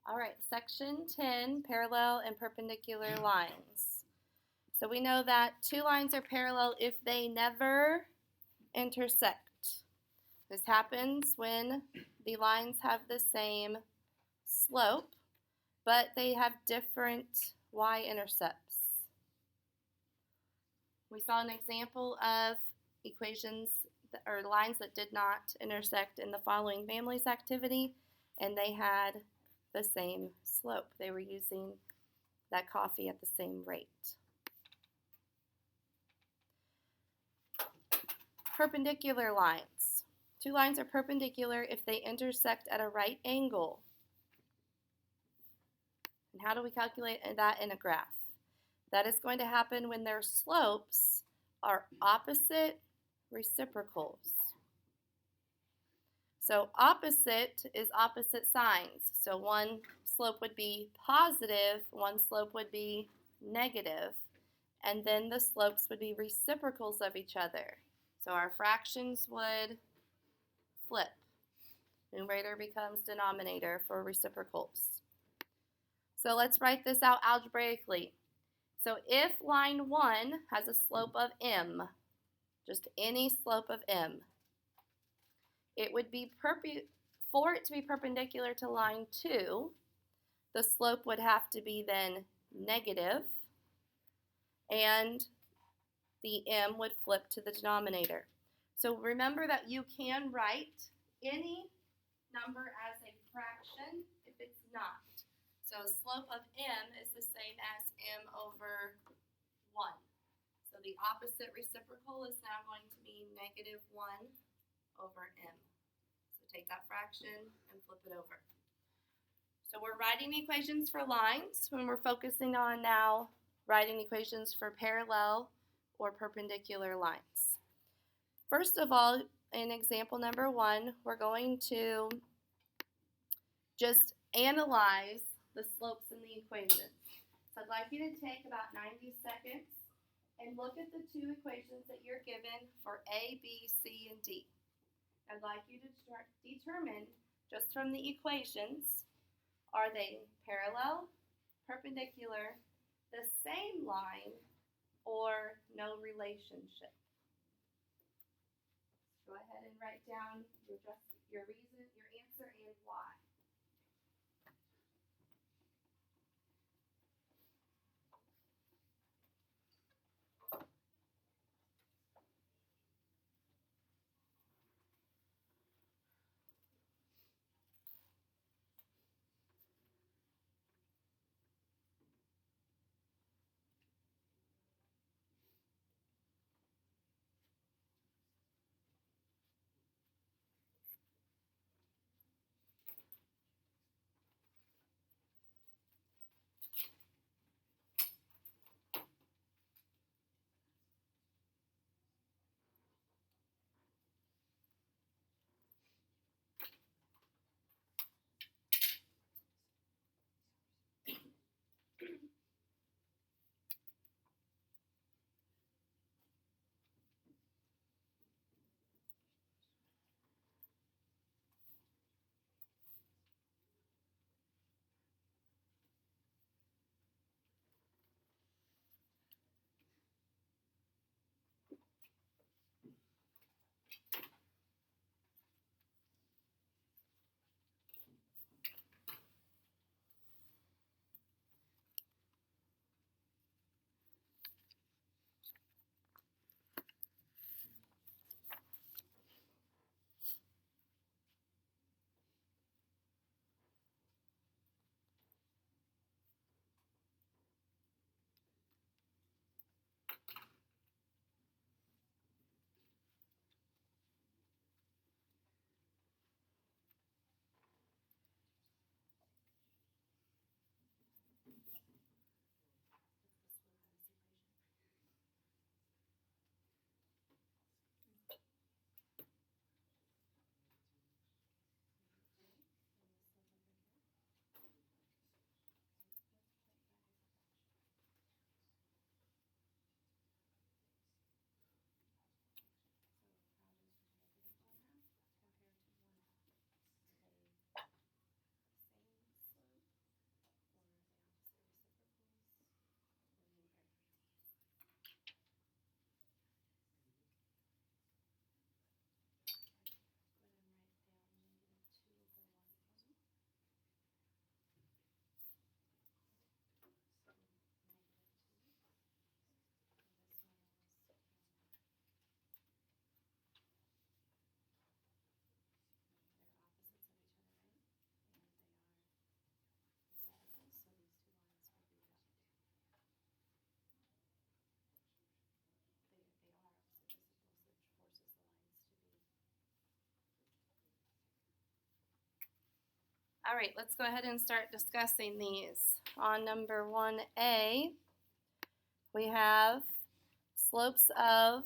All right, section 10, parallel and perpendicular lines. So we know that two lines are parallel if they never intersect. This happens when the lines have the same slope, but they have different y-intercepts. We saw an example of equations or lines that did not intersect in the following families activity, and they had the same slope. They were using that coffee at the same rate. Perpendicular lines. Two lines are perpendicular if they intersect at a right angle. And how do we calculate that in a graph? That is going to happen when their slopes are opposite reciprocals. So opposite is opposite signs. So one slope would be positive, one slope would be negative, and then the slopes would be reciprocals of each other. So our fractions would flip. Numerator becomes denominator for reciprocals. So let's write this out algebraically. So if line 1 has a slope of m, just any slope of m, it would be for it to be perpendicular to line 2, the slope would have to be then negative, and the m would flip to the denominator. So remember that you can write any number as a fraction if it's not. So slope of m is the same as m over 1. So the opposite reciprocal is now going to be negative 1 over m. So take that fraction and flip it over. So we're writing equations for lines when we're focusing on now writing equations for parallel or perpendicular lines. First of all, in example number 1, we're going to just analyze the slopes in the equations. So I'd like you to take about 90 seconds and look at the two equations that you're given for A, B, C, and D. I'd like you to determine, just from the equations, are they parallel, perpendicular, the same line, or no relationship? Go ahead and write down your reason, your answer, and why. All right, let's go ahead and start discussing these. On number 1A, we have slopes of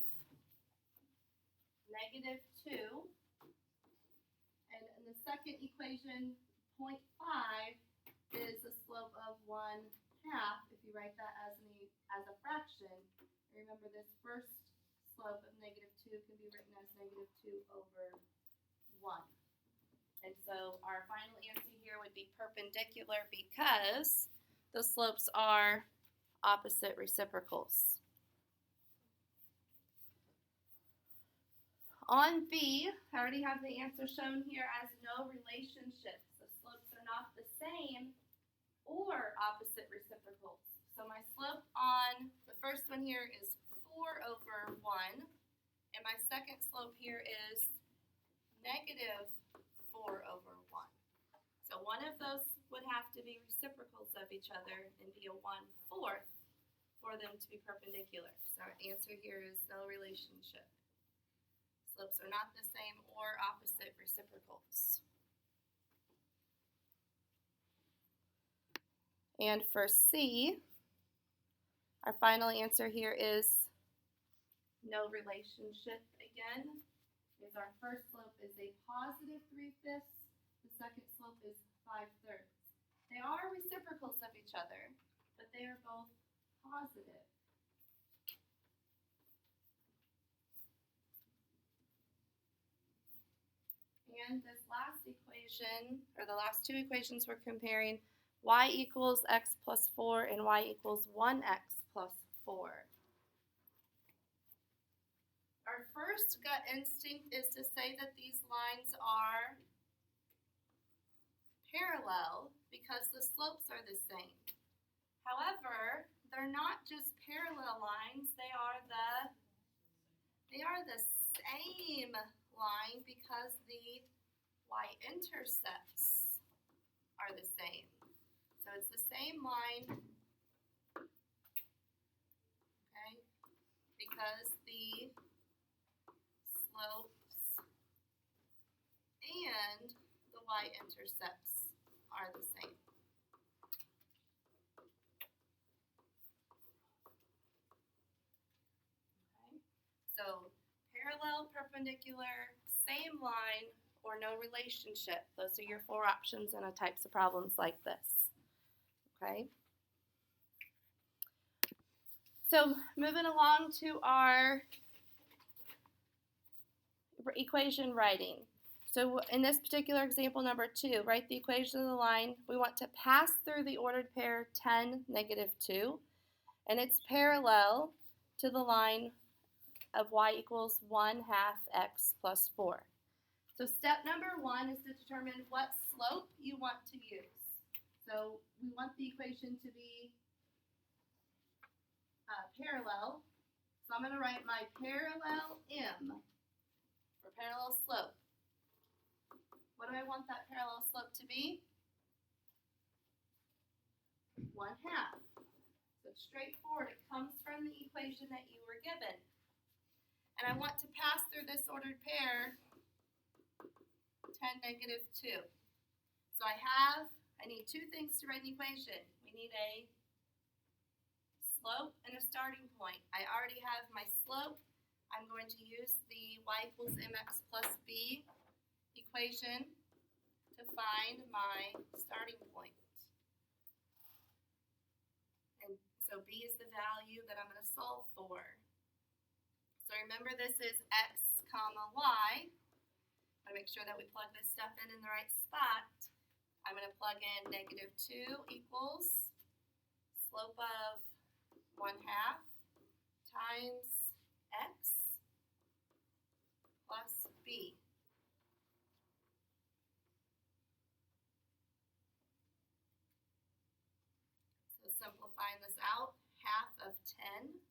-2. And in the second equation, 0.5 is the slope of 1/2. If you write that as a fraction, remember this first slope of -2 can be written as -2/1. And so our final answer here would be perpendicular because the slopes are opposite reciprocals. On B, I already have the answer shown here as no relationships. The slopes are not the same or opposite reciprocals. So my slope on the first one here is 4/1, and my second slope here is -4/1. So one of those would have to be reciprocals of each other and be a 1/4 for them to be perpendicular. So our answer here is no relationship. Slopes are not the same or opposite reciprocals. And for C, our final answer here is no relationship again, because our first slope is a positive 3/5, the second slope is 5/3. They are reciprocals of each other, but they are both positive. And this last equation, or the last two equations, we're comparing y equals x plus 4 and y equals 1x plus 4. Our first gut instinct is to say that these lines are parallel because the slopes are the same. However, they're not just parallel lines, they are the same line because the y-intercepts are the same. So it's the same line, okay, because the slopes and the y-intercepts are the same. Okay, so parallel, perpendicular, same line, or no relationship. Those are your four options in a types of problems like this. Okay. So moving along to our equation writing. So in this particular example, number 2, write the equation of the line. We want to pass through the ordered pair 10, -2, and it's parallel to the line of y equals 1/2 x plus 4. So step number 1 is to determine what slope you want to use. So we want the equation to be parallel. So I'm going to write my parallel M for parallel slope. What do I want that parallel slope to be? 1/2. So it's straightforward. It comes from the equation that you were given. And I want to pass through this ordered pair 10, -2. So I need two things to write an equation. We need a slope and a starting point. I already have my slope. I'm going to use the y equals mx plus b equation to find my starting point. And so b is the value that I'm going to solve for. So remember, this is x comma y. I make sure that we plug this stuff in the right spot. I'm going to plug in -2 equals slope of 1/2 times x plus b. So simplifying this out, 1/2 of 10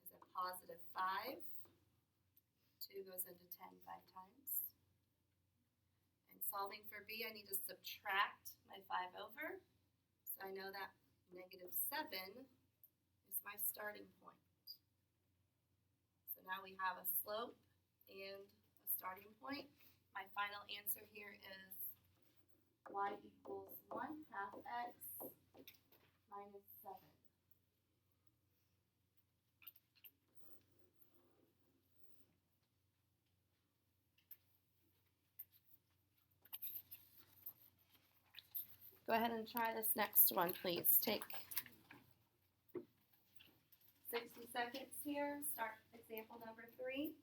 is a +5. 2 goes into 10 5 times. And solving for b, I need to subtract my 5 over. So I know that -7 is my starting point. So now we have a slope and a starting point. My final answer here is y equals 1/2 x minus 7. Go ahead and try this next one, please. Take 60 seconds here. Start example number 3.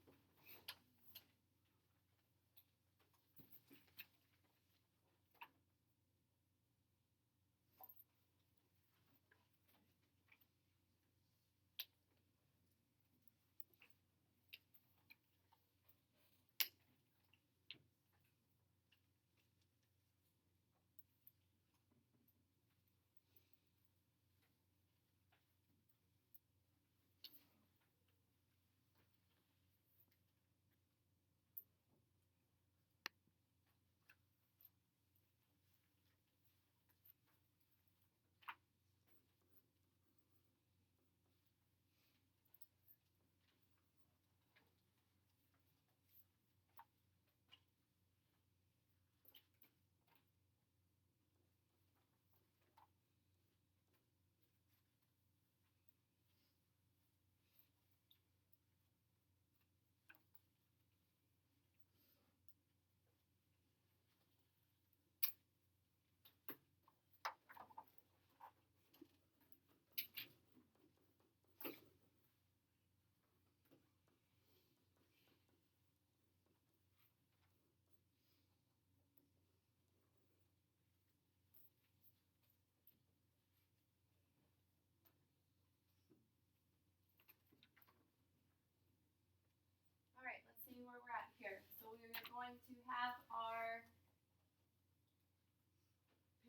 All right, let's see where we're at here. So we're going to have our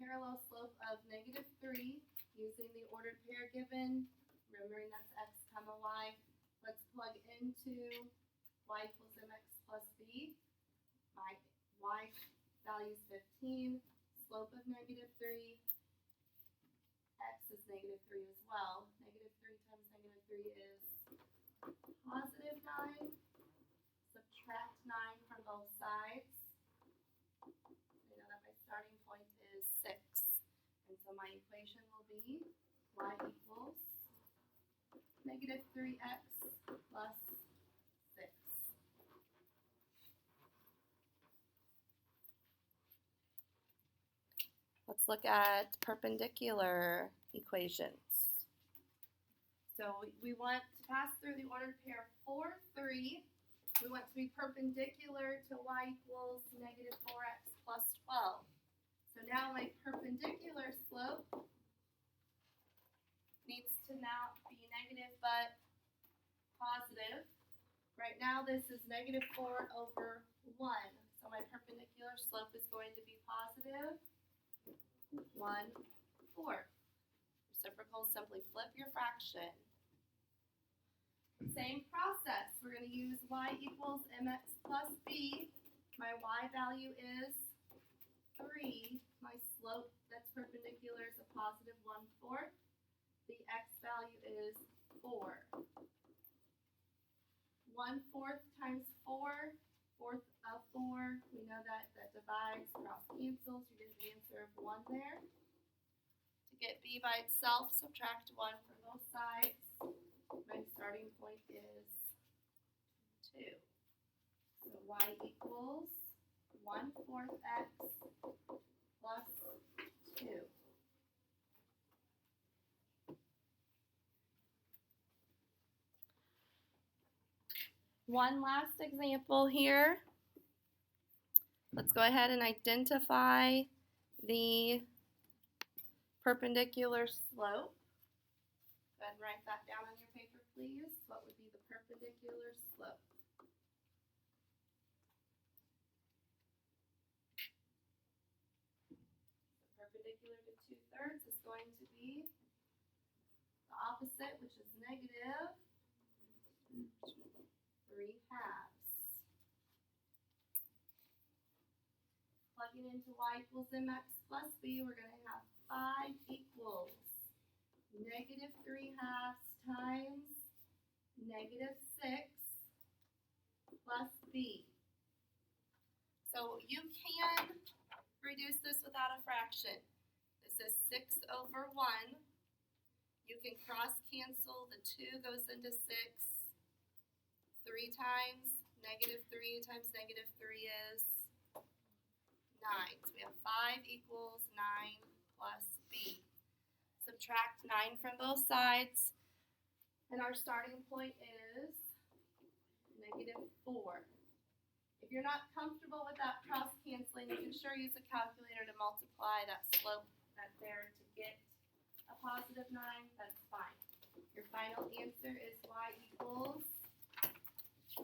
parallel slope of -3 using the ordered pair given. Remembering that's x comma y. Let's plug into y equals mx plus b. My y value is 15. Slope of -3. X is -3 as well. -3 times -3 is positive 9. Subtract 9 from both sides. I know that my starting point is 6. And so my equation will be y equals -3x plus 6. Let's look at perpendicular equations. So we want to pass through the ordered pair 4, 3. We want to be perpendicular to y equals -4x plus 12. So now my perpendicular slope needs to now be negative but positive. Right now this is -4 over 1. So my perpendicular slope is going to be positive 1/4. Reciprocals simply flip your fraction. Same process. We're going to use y equals mx plus b. My y value is 3. My slope that's perpendicular is a positive 1/4. The x value is 4. 1/4 times 4, 4th of 4. We know that divides, cross cancels. You get the answer of 1 there. To get b by itself, subtract 1 from both sides. My starting point is 2. So y equals 1/4 x plus 2. One last example here. Let's go ahead and identify the perpendicular slope. Go ahead and write that down on your paper, please. What would be the perpendicular slope? The perpendicular to 2/3 is going to be the opposite, which is negative 3/2. Plugging into y equals mx plus b, we're going to have 5 equals -3/2 times -6 plus b. So you can reduce this without a fraction. This is 6 over 1. You can cross cancel. The 2 goes into 6 3 times. Negative 3 times negative 3 is 9. So we have 5 equals 9 plus b. Subtract 9 from both sides. And our starting point is negative 4. If you're not comfortable with that cross canceling, you can sure use a calculator to multiply that slope right there to get a positive 9. That's fine. Your final answer is y equals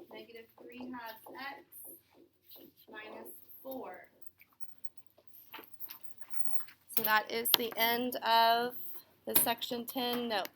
negative 3 halves x minus 4. So that is the end of the section 10 note.